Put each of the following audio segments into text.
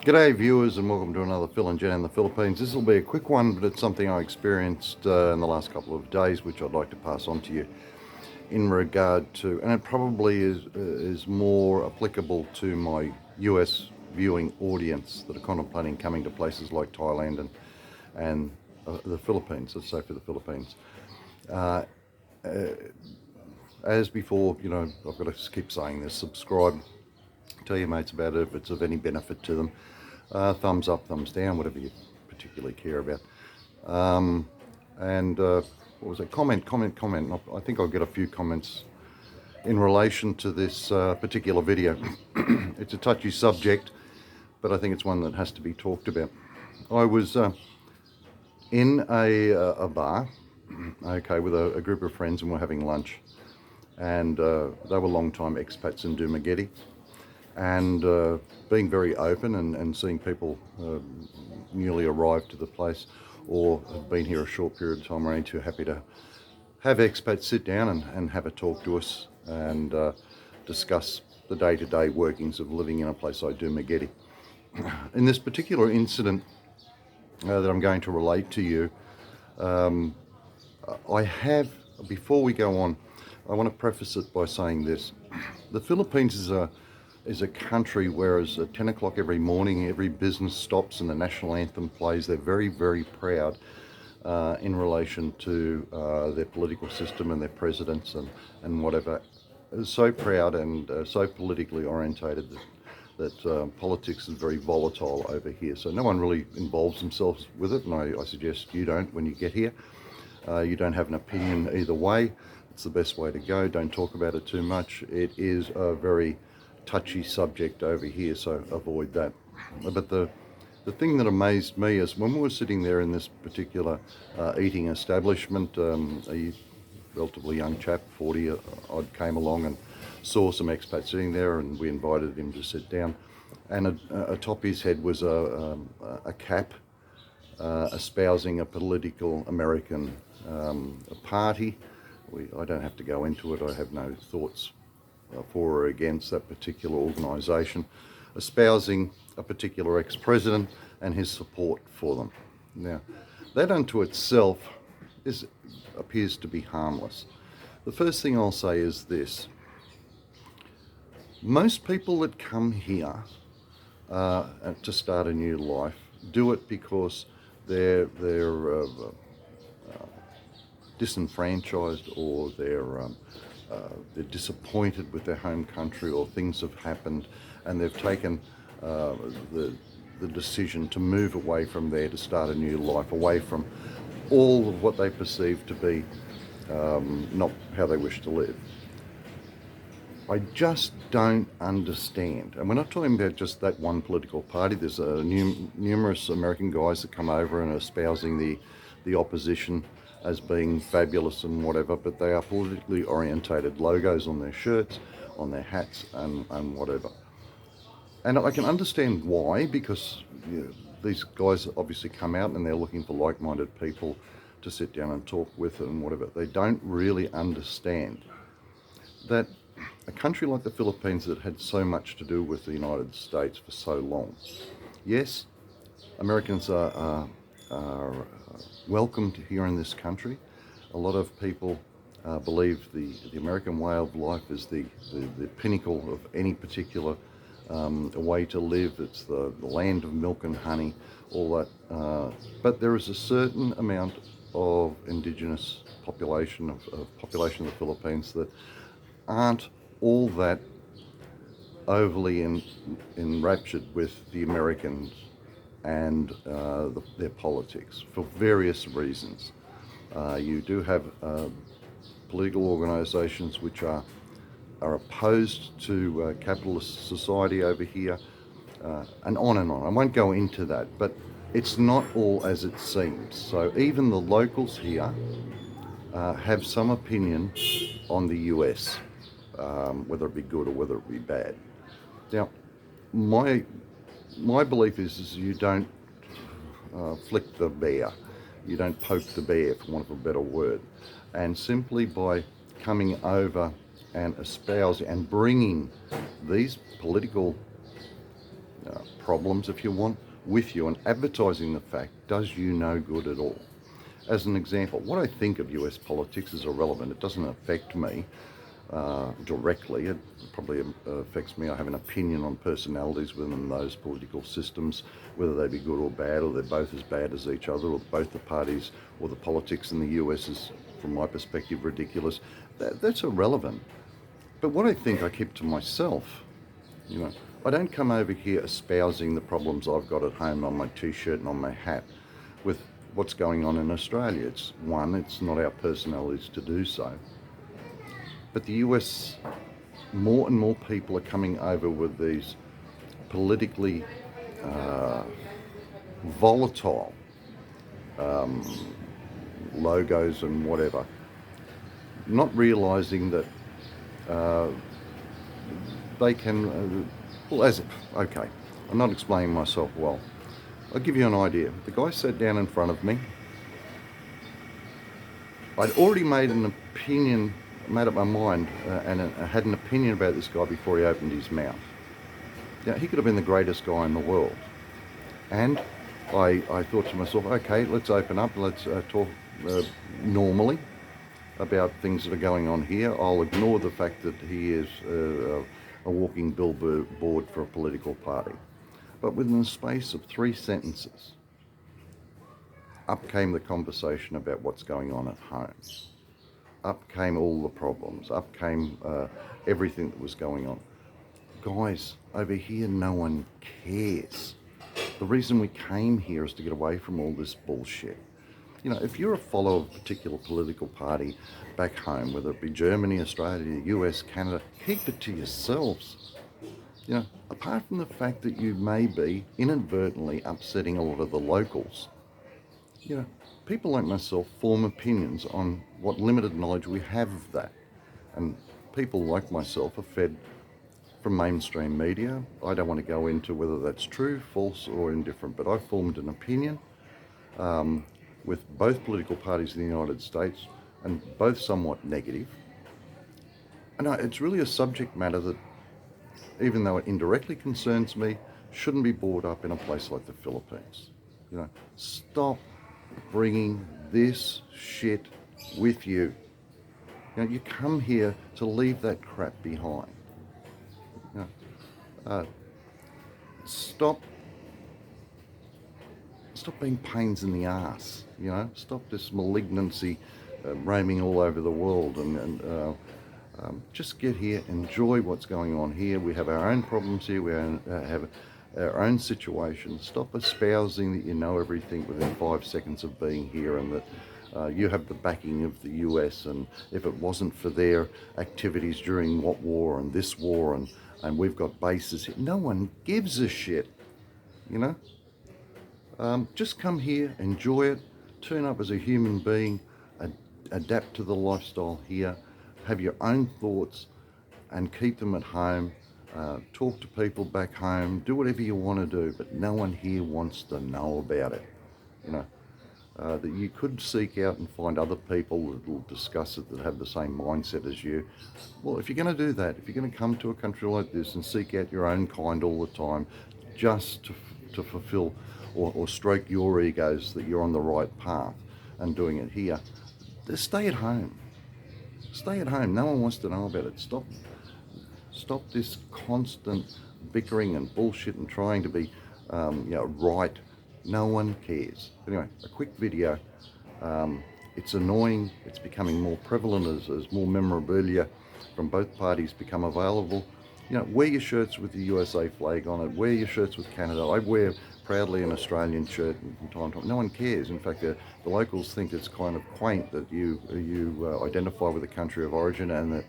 G'day viewers, and welcome to another Phil and Jen in the Philippines. This will be a quick one, but it's something I experienced in the last couple of days, which I'd like to pass on to you in regard to, and it probably is more applicable to my US viewing audience that are contemplating coming to places like Thailand and the Philippines. Let's say for the Philippines. As before, I've got to keep saying this: subscribe, tell your mates about it if it's of any benefit to them. Thumbs up, thumbs down, whatever you particularly care about. What was it? Comment. I think I'll get a few comments in relation to this particular video. It's a touchy subject, but I think it's one that has to be talked about. I was in a bar, okay, with a group of friends, and we're having lunch. And they were long-time expats in Dumaguete. And being very open and seeing people newly arrived to the place or have been here a short period of time, we're only too happy to have expats sit down and have a talk to us and discuss the day-to-day workings of living in a place like Dumaguete. In this particular incident that I'm going to relate to you, before we go on, I want to preface it by saying this. The Philippines is a country whereas at 10 o'clock every morning every business stops and the national anthem plays. They're very, very proud in relation to their political system and their presidents and whatever. So proud and so politically orientated that politics is very volatile over here. So no one really involves themselves with it, and I suggest you don't when you get here. You don't have an opinion either way. It's the best way to go. Don't talk about it too much. It is a very touchy subject over here, so avoid that. But the thing that amazed me is when we were sitting there in this particular eating establishment, a relatively young chap, 40 odd, came along and saw some expats sitting there, and we invited him to sit down. And atop his head was a cap espousing a political American party. I don't have to go into it. I have no thoughts for or against that particular organisation, espousing a particular ex-president and his support for them. Now, that unto itself appears to be harmless. The first thing I'll say is this: most people that come here to start a new life do it because they're disenfranchised, or they're disappointed with their home country, or things have happened and they've taken the decision to move away from there to start a new life, away from all of what they perceive to be not how they wish to live. I just don't understand, and we're not talking about just that one political party. There's numerous American guys that come over and are espousing the opposition as being fabulous and whatever, but they are politically orientated logos on their shirts, on their hats, and whatever. And I can understand why, because these guys obviously come out and they're looking for like-minded people to sit down and talk with and whatever. They don't really understand that a country like the Philippines that had so much to do with the United States for so long, yes, Americans are welcomed here in this country. A lot of people believe the American way of life is the pinnacle of any particular way to live. It's the land of milk and honey, all that. But there is a certain amount of indigenous population, of population of the Philippines, that aren't all that overly enraptured with the Americans and their politics for various reasons. You do have political organisations which are opposed to capitalist society over here, and on and on. I won't go into that, but it's not all as it seems. So even the locals here have some opinion on the US, whether it be good or whether it be bad. Now, my belief is you don't flick the bear, you don't poke the bear, for want of a better word. And simply by coming over and espousing and bringing these political problems, if you want, with you, and advertising the fact does you no good at all. As an example, what I think of US politics is irrelevant. It doesn't affect me directly. It probably affects me. I have an opinion on personalities within those political systems, whether they be good or bad, or they're both as bad as each other, or both the parties or the politics in the US is, from my perspective, ridiculous. That's irrelevant. But what I think I keep to myself. You know, I don't come over here espousing the problems I've got at home on my t-shirt and on my hat with what's going on in Australia. It's not our personalities to do so. But the US, more and more people are coming over with these politically volatile logos and whatever, not realising that they can, okay, I'm not explaining myself well. I'll give you an idea. The guy sat down in front of me. I'd already made up my mind and I had an opinion about this guy before he opened his mouth. Now, he could have been the greatest guy in the world. And I thought to myself, okay, let's open up, let's talk normally about things that are going on here. I'll ignore the fact that he is a walking billboard for a political party. But within the space of 3 sentences, up came the conversation about what's going on at home. Up came all the problems. Up came everything that was going on. Guys, over here no one cares. The reason we came here is to get away from all this bullshit. You know, if you're a follower of a particular political party back home, whether it be Germany, Australia, US, Canada, keep it to yourselves. You know, apart from the fact that you may be inadvertently upsetting a lot of the locals, you know, people like myself form opinions on what limited knowledge we have of that. And people like myself are fed from mainstream media. I don't want to go into whether that's true, false, or indifferent, but I've formed an opinion with both political parties in the United States, and both somewhat negative. And it's really a subject matter that, even though it indirectly concerns me, shouldn't be brought up in a place like the Philippines. You know, stop bringing this shit with you. You know, you come here to leave that crap behind. You know, stop being pains in the ass. You know, stop this malignancy roaming all over the world, and just get here, enjoy what's going on here. We have our own problems here. We have our own situation. Stop espousing that you know everything within 5 seconds of being here, and that you have the backing of the US, and if it wasn't for their activities during what war and this war, and we've got bases here, no one gives a shit, you know? Just come here, enjoy it, turn up as a human being, adapt to the lifestyle here, have your own thoughts and keep them at home. Talk to people back home, do whatever you want to do, but no one here wants to know about it. You know, that you could seek out and find other people that will discuss it, that have the same mindset as you. Well, if you're going to do that, if you're going to come to a country like this and seek out your own kind all the time, just to fulfill or stroke your egos that you're on the right path and doing it here, just stay at home. Stay at home. No one wants to know about it. Stop this constant bickering and bullshit and trying to be right. No one cares. Anyway, a quick video. It's annoying. It's becoming more prevalent as more memorabilia from both parties become available. You know, wear your shirts with the USA flag on it. Wear your shirts with Canada. I wear proudly an Australian shirt from time to time. No one cares. In fact, the locals think it's kind of quaint that you identify with a country of origin, and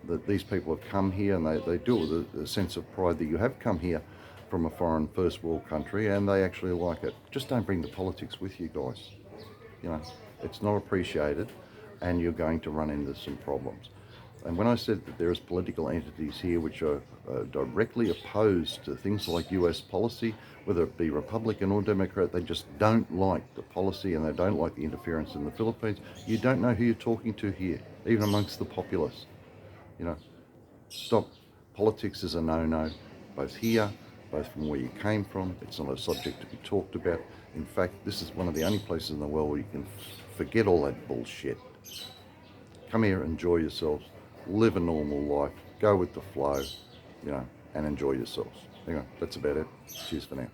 that these people have come here, and they do it with a sense of pride that you have come here from a foreign first world country, and they actually like it. Just don't bring the politics with you, guys. You know, it's not appreciated, and you're going to run into some problems. And when I said that there is political entities here which are directly opposed to things like US policy, whether it be Republican or Democrat, they just don't like the policy and they don't like the interference in the Philippines. You don't know who you're talking to here, even amongst the populace. You know, stop. Politics is a no-no, both here both from where you came from. It's not a subject to be talked about. In fact, this is one of the only places in the world where you can forget all that bullshit. Come here, enjoy yourselves, live a normal life, go with the flow, and enjoy yourselves. Anyway, that's about it. Cheers for now.